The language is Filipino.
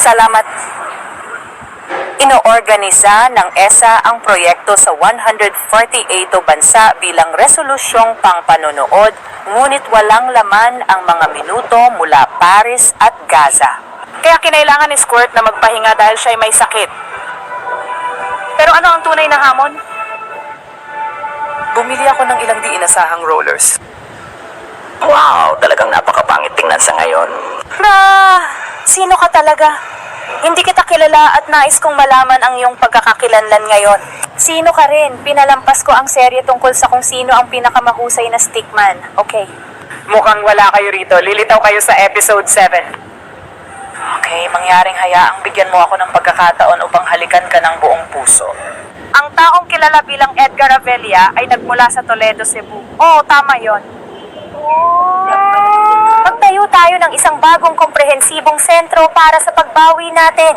Salamat. Inoorganisa ng ESA ang proyekto sa 148 bansa bilang resolusyong pangpanunood, ngunit walang laman ang mga minuto mula Paris at Gaza. Kaya kinailangan ni Squirt na magpahinga dahil siya'y may sakit. Pero ano ang tunay na hamon? Bumili ako ng ilang di inasahang rollers. Wow, talagang napakapangit tingnan sa ngayon. Sino ka talaga? Hindi kita kilala at nais kong malaman ang iyong pagkakakilanlan ngayon. Sino ka rin? Pinalampas ko ang serye tungkol sa kung sino ang pinakamahusay na stickman. Okay. Mukhang wala kayo rito. Lilitaw kayo sa episode 7. Okay, mangyaring hayaang bigyan mo ako ng pagkakataon upang halikan ka ng buong puso. Ang taong kilala bilang Edgar Avella ay nagmula sa Toledo, Cebu. Oo, tama yon. Magtayo tayo ng isang bagong komprehensibong sentro para sa pagbawi natin.